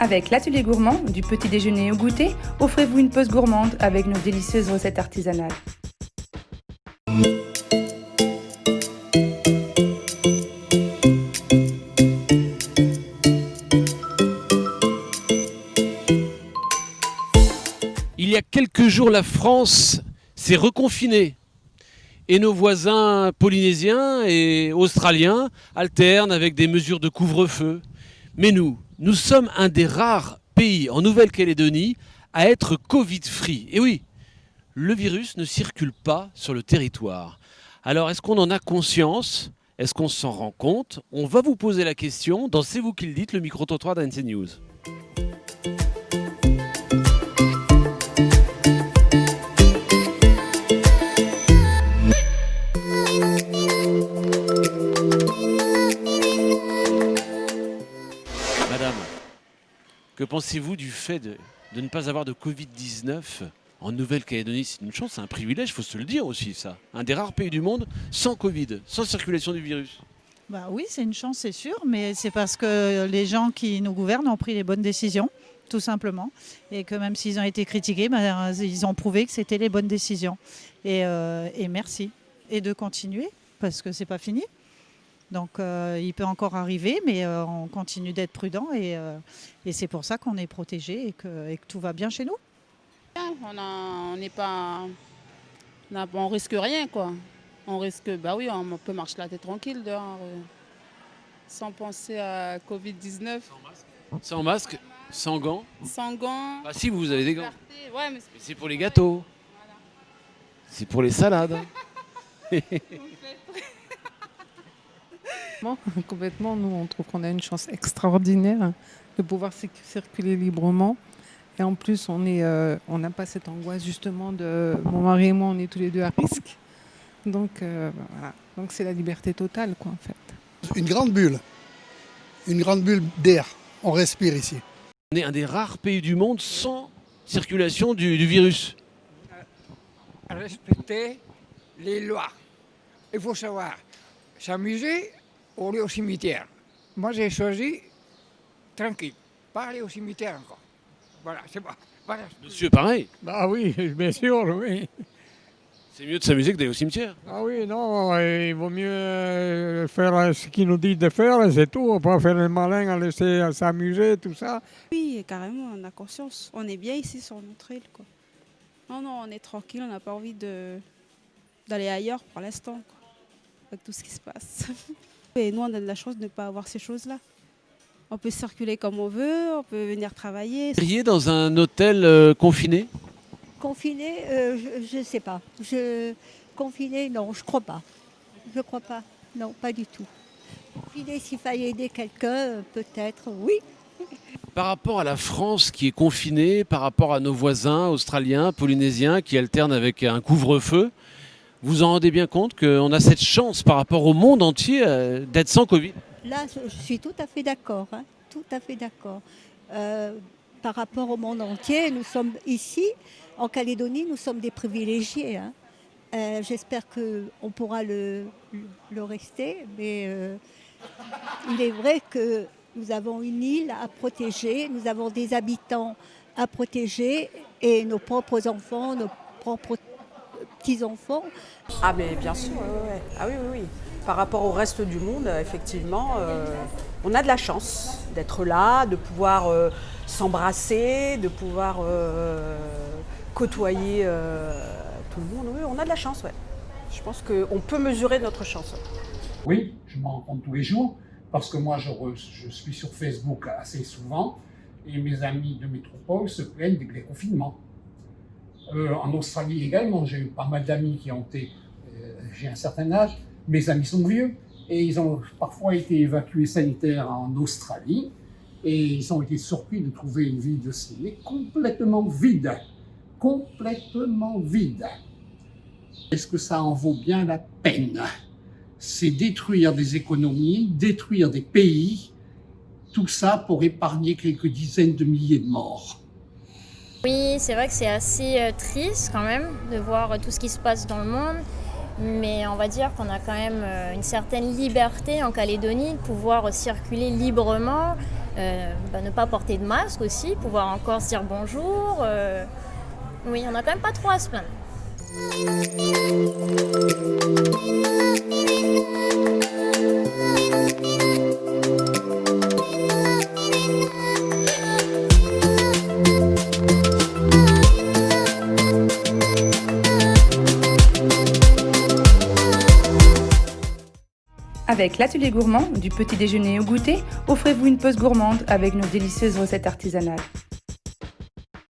Avec l'atelier gourmand, du petit déjeuner au goûter, offrez-vous une pause gourmande avec nos délicieuses recettes artisanales. Il y a quelques jours, la France s'est reconfinée. Et nos voisins polynésiens et australiens alternent avec des mesures de couvre-feu. Mais nous sommes un des rares pays en Nouvelle-Calédonie à être Covid-free. Et oui, le virus ne circule pas sur le territoire. Alors, est-ce qu'on en a conscience ? Est-ce qu'on s'en rend compte ? On va vous poser la question dans C'est vous qui le dites, le micro-trottoir d'ANC News. Madame, que pensez-vous du fait de ne pas avoir de Covid-19 en Nouvelle-Calédonie ? C'est une chance, c'est un privilège, il faut se le dire aussi ça. Un des rares pays du monde sans Covid, sans circulation du virus. Bah oui, c'est une chance, c'est sûr, mais c'est parce que les gens qui nous gouvernent ont pris les bonnes décisions, tout simplement. Et que même s'ils ont été critiqués, ils ont prouvé que c'était les bonnes décisions. Et merci. Et de continuer, parce que c'est pas fini. Donc il peut encore arriver, mais on continue d'être prudent et c'est pour ça qu'on est protégé et que tout va bien chez nous. On risque rien, quoi. On risque, on peut marcher la tête tranquille dehors, sans penser à Covid-19. Sans masque, sans gants. Sans gants. Ah si, vous avez des gants. Ouais, mais C'est pour les gâteaux. C'est pour les salades. Complètement, nous on trouve qu'on a une chance extraordinaire de pouvoir circuler librement. Et en plus, on n'a pas cette angoisse justement de mon mari et moi, on est tous les deux à risque. Donc voilà, donc c'est la liberté totale quoi en fait. Une grande bulle d'air, on respire ici. On est un des rares pays du monde sans circulation du virus. Respecter les lois. Il faut savoir s'amuser ou aller au cimetière. Moi j'ai choisi tranquille, pas aller au cimetière encore. Voilà, c'est bon. Voilà. Monsieur, pareil. Ah oui, bien sûr, oui. C'est mieux de s'amuser que d'aller au cimetière. Ah oui, non, il vaut mieux faire ce qu'il nous dit de faire, c'est tout. Pas faire le malin à laisser s'amuser, tout ça. Oui, carrément, on a conscience. On est bien ici sur notre île, quoi. Non, on est tranquille, on n'a pas envie d'aller ailleurs pour l'instant, quoi, avec tout ce qui se passe. Et nous, on a de la chance de ne pas avoir ces choses-là. On peut circuler comme on veut, on peut venir travailler. Vous iriez dans un hôtel confiné ? Confiné, je ne sais pas. Confiné, non, je crois pas. Je crois pas. Non, pas du tout. Confiné, s'il fallait aider quelqu'un, peut-être, oui. Par rapport à la France qui est confinée, par rapport à nos voisins australiens, polynésiens qui alternent avec un couvre-feu, vous en rendez bien compte qu'on a cette chance par rapport au monde entier d'être sans Covid ? Là, je suis tout à fait d'accord. Tout à fait d'accord. Par rapport au monde entier, nous sommes ici, en Calédonie, nous sommes des privilégiés. J'espère qu'on pourra le rester, mais il est vrai que nous avons une île à protéger, nous avons des habitants à protéger et nos propres enfants, nos propres petits-enfants. Ah mais bien sûr, ouais. Ah oui. Par rapport au reste du monde, effectivement, on a de la chance d'être là, de pouvoir s'embrasser, de pouvoir côtoyer tout le monde. Oui, on a de la chance, ouais. Je pense qu'on peut mesurer notre chance. Oui, je m'en rends compte tous les jours, parce que moi je suis sur Facebook assez souvent, et mes amis de métropole se plaignent des confinements. En Australie également, j'ai eu pas mal d'amis qui ont été, j'ai un certain âge, mes amis sont vieux, et ils ont parfois été évacués sanitaires en Australie, et ils ont été surpris de trouver une ville de Sydney complètement vide. Complètement vide. Est-ce que ça en vaut bien la peine ? C'est détruire des économies, détruire des pays, tout ça pour épargner quelques dizaines de milliers de morts. Oui, c'est vrai que c'est assez triste quand même de voir tout ce qui se passe dans le monde, mais on va dire qu'on a quand même une certaine liberté en Calédonie de pouvoir circuler librement, Ne pas porter de masque aussi, pouvoir encore se dire bonjour. Oui, on n'a quand même pas trop à se plaindre. Avec l'atelier gourmand, du petit déjeuner au goûter, offrez-vous une pause gourmande avec nos délicieuses recettes artisanales.